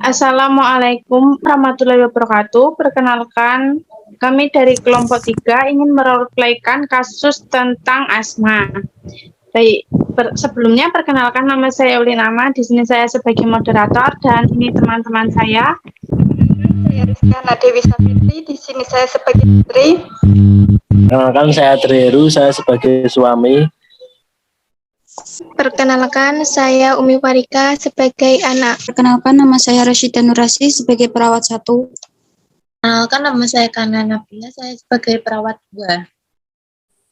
Assalamualaikum warahmatullahi wabarakatuh. Perkenalkan, kami dari kelompok 3 ingin meroleplaykan kasus tentang asma. Baik, sebelumnya perkenalkan nama saya Ulinama. Di sini saya sebagai moderator dan ini teman-teman saya. Saya Rizkyana Dewi Safitri, di sini saya sebagai istri. Perkenalkan saya Treru, saya sebagai suami. Perkenalkan, saya Umi Farika sebagai anak. Perkenalkan, nama saya Rasyida Nurasi sebagai perawat 1. Perkenalkan, nama saya Kana Nabila, saya sebagai perawat 2.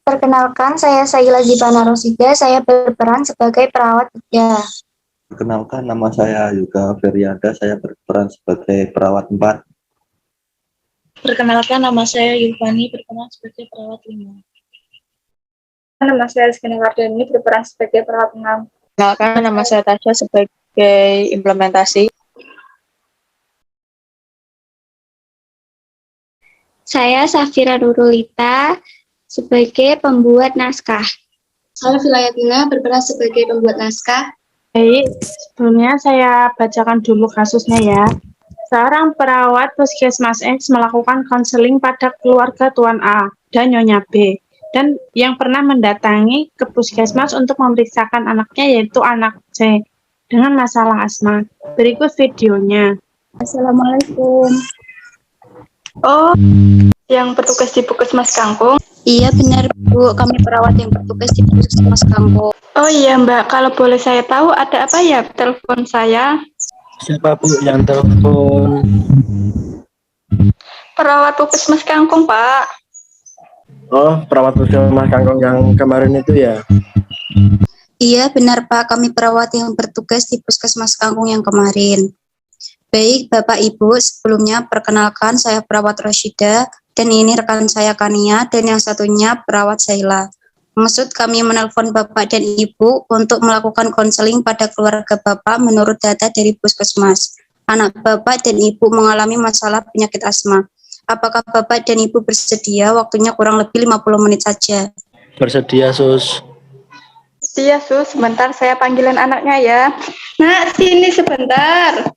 Perkenalkan, saya Saila Zibana Rosida, saya berperan sebagai perawat 3. Perkenalkan, nama saya Yuga Ferianda, saya berperan sebagai perawat 4. Perkenalkan, nama saya Yulfani, berperan sebagai perawat 5. Nama saya Rizkyana Wardani, berperan sebagai perawat 6. Perkenalkan, nama saya Tasya sebagai implementasi. Saya Safira Nurulita sebagai pembuat naskah. Saya Vilayatina berperan sebagai pembuat naskah. Baik, sebelumnya saya bacakan dulu kasusnya ya. Seorang perawat Puskesmas X melakukan konseling pada keluarga Tuan A dan Nyonya B, dan yang pernah mendatangi ke puskesmas untuk memeriksakan anaknya, yaitu anak C dengan masalah asma. Berikut videonya. Assalamualaikum. Oh, yang bertugas di Puskesmas Kangkung? Iya benar Bu, kami perawat yang bertugas di Puskesmas Kangkung. Oh iya Mbak, kalau boleh saya tahu ada apa ya telepon saya? Siapa Bu yang telepon? Perawat Puskesmas Kangkung Pak. Oh, perawat Puskesmas Kangkung yang kemarin itu ya? Iya benar Pak, kami perawat yang bertugas di Puskesmas Kangkung yang kemarin. Baik Bapak Ibu, sebelumnya perkenalkan saya perawat Rasyida, dan ini rekan saya Kania, dan yang satunya perawat Saila. Maksud kami menelpon Bapak dan Ibu untuk melakukan konseling pada keluarga Bapak menurut data dari Puskesmas. Anak Bapak dan Ibu mengalami masalah penyakit asma. Apakah Bapak dan Ibu bersedia? Waktunya kurang lebih 50 menit saja. Bersedia, Sus. Iya Sus, sebentar saya panggilan anaknya ya. Nak, sini sebentar.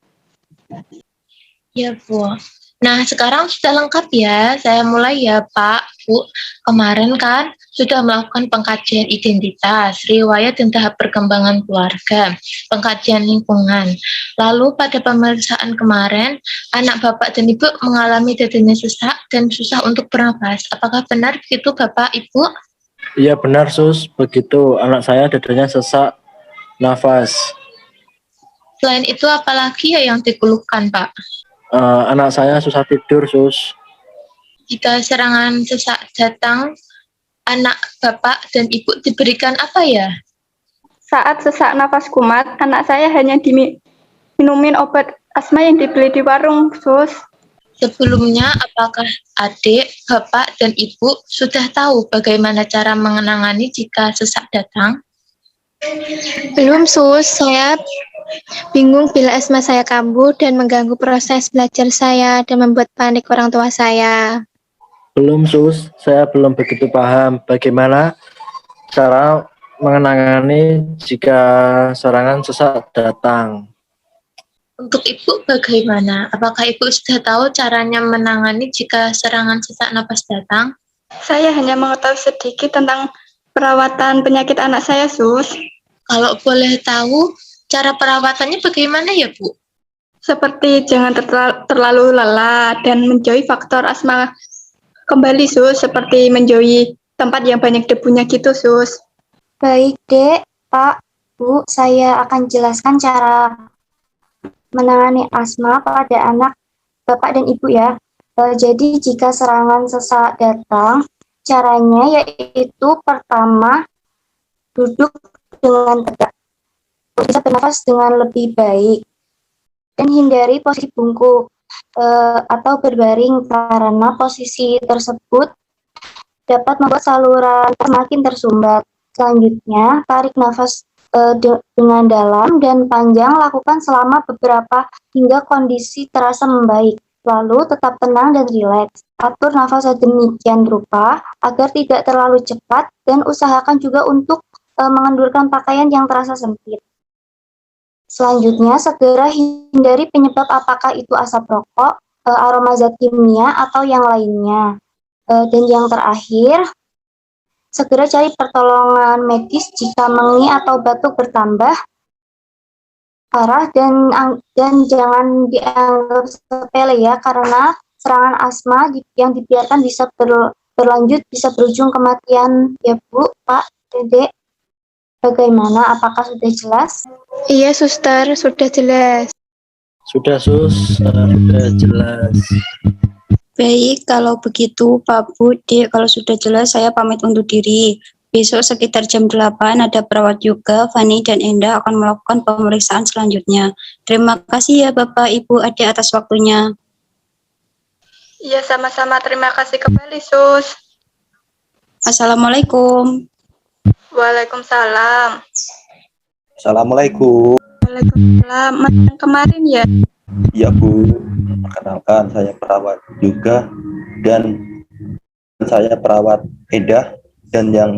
Ya Bu. Nah sekarang sudah lengkap ya, saya mulai ya Pak, Bu. Kemarin kan sudah melakukan pengkajian identitas, riwayat dan tahap perkembangan keluarga, pengkajian lingkungan. Lalu pada pemeriksaan kemarin, anak Bapak dan Ibu mengalami dadanya sesak dan susah untuk bernapas. Apakah benar begitu Bapak, Ibu? Iya benar Sus, begitu. Anak saya dadanya sesak nafas. Selain itu apalagi ya yang dikeluhkan Pak? Anak saya susah tidur Sus. Jika serangan sesak datang, anak Bapak dan Ibu diberikan apa ya? Saat sesak nafas kumat, anak saya hanya diminumin obat asma yang dibeli di warung, Sus. Sebelumnya, apakah adik, Bapak, dan Ibu sudah tahu bagaimana cara menangani jika sesak datang? Belum Sus, saya bingung bila asma saya kambuh dan mengganggu proses belajar saya dan membuat panik orang tua saya. Belum Sus, saya belum begitu paham bagaimana cara menangani jika serangan sesak datang. Untuk Ibu bagaimana? Apakah Ibu sudah tahu caranya menangani jika serangan sesak napas datang? Saya hanya mengetahui sedikit tentang perawatan penyakit anak saya, Sus. Kalau boleh tahu, cara perawatannya bagaimana ya, Bu? Seperti jangan terlalu lelah dan menjauhi faktor asma kembali, Sus. Seperti menjauhi tempat yang banyak debunya gitu, Sus. Baik, Dek, Pak, Bu, saya akan jelaskan cara menangani asma pada anak Bapak dan Ibu ya. Jadi jika serangan sesak datang, caranya yaitu pertama, duduk dengan tegak, bisa bernafas dengan lebih baik, dan hindari posisi bungkuk. atau berbaring karena posisi tersebut dapat membuat saluran semakin tersumbat. Selanjutnya, tarik nafas dengan dalam dan panjang, lakukan selama beberapa hingga kondisi terasa membaik. Lalu tetap tenang dan rileks. Atur nafas sedemikian rupa agar tidak terlalu cepat dan usahakan juga untuk mengendurkan pakaian yang terasa sempit. Selanjutnya, segera hindari penyebab apakah itu asap rokok, aroma zat kimia, atau yang lainnya. Dan yang terakhir, segera cari pertolongan medis jika mengi atau batuk bertambah parah dan jangan dianggap sepele ya, karena serangan asma yang dibiarkan bisa berlanjut, bisa berujung kematian ya Bu, Pak, Dedek. Bagaimana? Apakah sudah jelas? Iya, Suster, sudah jelas. Sudah Sus, sudah jelas. Baik, kalau begitu Pak Bu, Dek, kalau sudah jelas saya pamit undur diri. Besok sekitar jam 8 ada perawat juga, Fani dan Enda akan melakukan pemeriksaan selanjutnya. Terima kasih ya Bapak, Ibu, Adik atas waktunya. Iya, sama-sama. Terima kasih kembali, Sus. Assalamualaikum. Waalaikumsalam. Assalamualaikum. Waalaikumsalam. Mas yang kemarin ya? Ya Bu, perkenalkan saya perawat juga dan saya perawat Eda dan yang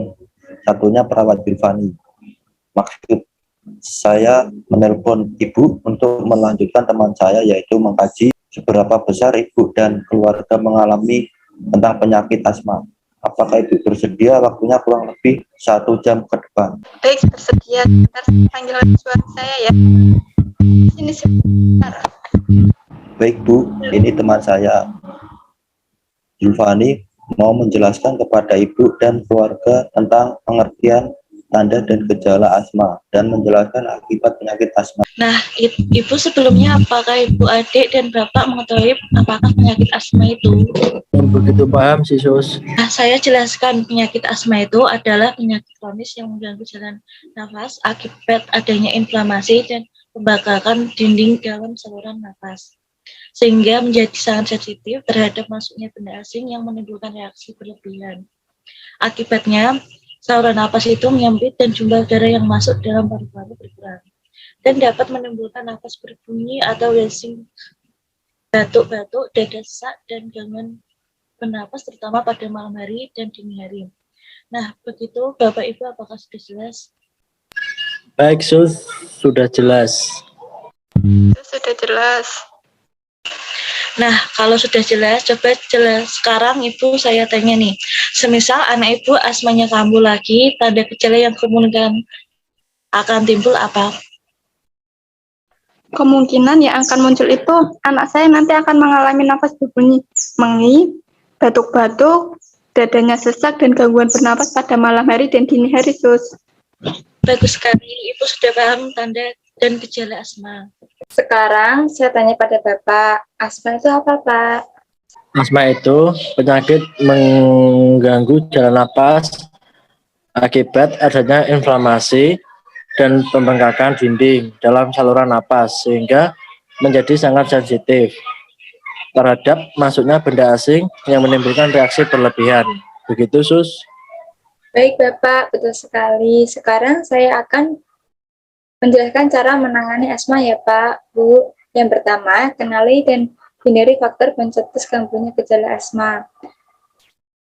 satunya perawat Bilvani. Maksud saya menelpon Ibu untuk melanjutkan teman saya, yaitu mengkaji seberapa besar Ibu dan keluarga mengalami tentang penyakit asma. Apakah Ibu bersedia waktunya kurang lebih 1 jam ke depan? Baik, bersedia. Sebentar saya panggil suami saya ya. Sini sebentar. Baik Bu, ini teman saya Bilvani mau menjelaskan kepada Ibu dan keluarga tentang pengertian tanda dan gejala asma dan menjelaskan akibat penyakit asma. Nah, Ibu sebelumnya apakah Ibu, adik, dan Bapak mengetahui apakah penyakit asma itu? Begitu paham sih Sus. Nah, saya jelaskan penyakit asma itu adalah penyakit kronis yang mengganggu jalan nafas akibat adanya inflamasi dan pembakaran dinding dalam saluran nafas, sehingga menjadi sangat sensitif terhadap masuknya benda asing yang menimbulkan reaksi berlebihan. Akibatnya, saluran napas itu menyempit dan jumlah udara yang masuk dalam paru-paru berkurang dan dapat menimbulkan napas berbunyi atau wheezing, batuk-batuk, dada sesak, dan gangguan bernapas terutama pada malam hari dan dini hari. Nah, begitu Bapak Ibu, apakah sudah jelas? Baik Sus, sudah jelas. Sudah jelas. Nah, kalau sudah jelas, coba jelas. Sekarang Ibu saya tanya nih, semisal anak Ibu asmanya kambuh lagi, tanda gejala yang kemungkinan akan timbul apa? Kemungkinan yang akan muncul itu anak saya nanti akan mengalami nafas berbunyi mengi, batuk-batuk, dadanya sesak, dan gangguan bernapas pada malam hari dan dini hari, Sus. Bagus sekali, Ibu sudah paham tanda dan gejala asma. Sekarang saya tanya pada Bapak, asma itu apa, Pak? Asma itu penyakit mengganggu jalan napas akibat adanya inflamasi dan pembengkakan dinding dalam saluran napas sehingga menjadi sangat sensitif terhadap masuknya benda asing yang menimbulkan reaksi berlebihan. Begitu Sus. Baik Bapak, betul sekali. Sekarang saya akan menjelaskan cara menangani asma ya Pak, Bu. Yang pertama, kenali dan hindari faktor pencetus kambuhnya gejala asma.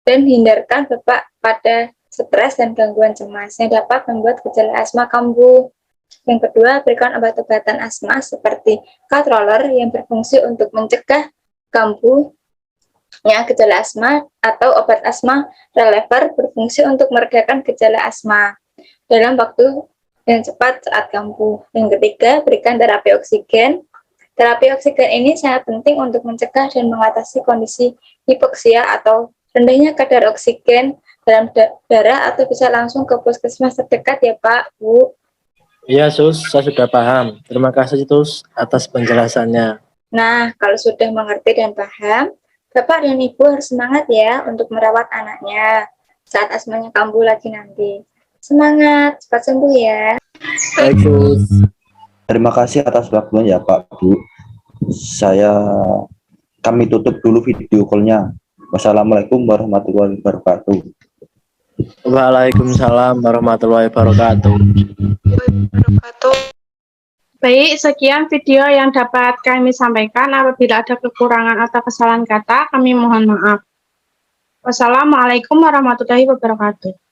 Dan hindarkan Bapak pada stres dan gangguan cemas yang dapat membuat gejala asma kambuh. Yang kedua, berikan obat-obatan asma seperti controller yang berfungsi untuk mencegah kambuhnya gejala asma, atau obat asma reliever berfungsi untuk meredakan gejala asma dalam waktu yang cepat saat kambuh. Yang ketiga, berikan terapi oksigen. Terapi oksigen ini sangat penting untuk mencegah dan mengatasi kondisi hipoksia atau rendahnya kadar oksigen dalam darah, atau bisa langsung ke puskesmas terdekat ya Pak, Bu. Iya Sus, saya sudah paham. Terima kasih Sus atas penjelasannya. Nah, kalau sudah mengerti dan paham, Bapak dan Ibu harus semangat ya untuk merawat anaknya saat asmanya kambuh lagi nanti. Semangat, cepat sembuh ya. Baik Sus. Terima kasih atas waktunya ya Pak Bu. Saya kami tutup dulu video call-nya. Wassalamualaikum warahmatullahi wabarakatuh. Waalaikumsalam warahmatullahi wabarakatuh. Baik, sekian video yang dapat kami sampaikan. Apabila ada kekurangan atau kesalahan kata, kami mohon maaf. Wassalamualaikum warahmatullahi wabarakatuh.